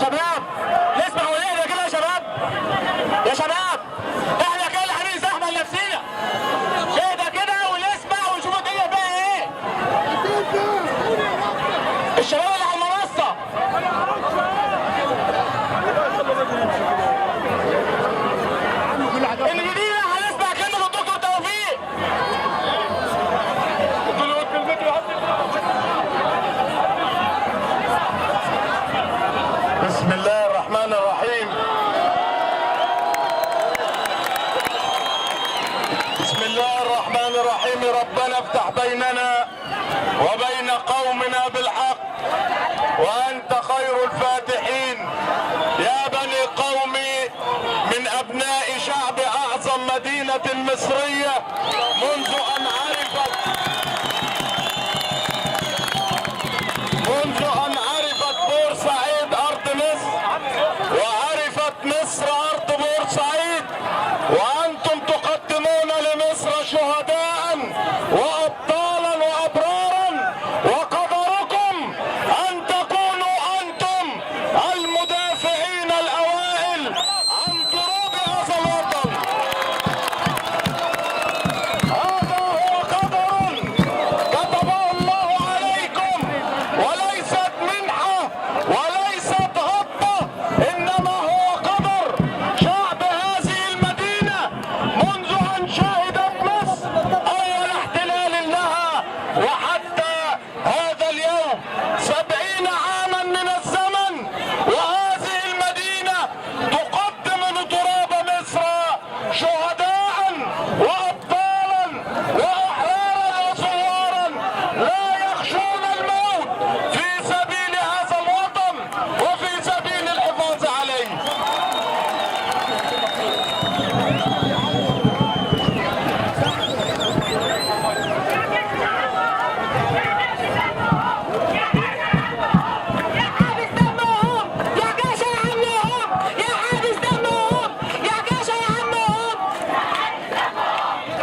شباب نسمع ونهدى كده يا شباب. يا شباب احنا كده عاملين زحمه لنفسينا. نهدى كده ونسمع ونشوف الدنيا فيها ايه. الشباب اللي على المنصه الجديده هنسمع كلمه الدكتور توفيق. بسم الله الرحمن الرحيم. بسم الله الرحمن الرحيم. ربنا افتح بيننا وبين قومنا بالحق وأنت خير الفاتحين. يا بني قومي من أبناء شعب أعظم مدينة مصرية منذ أن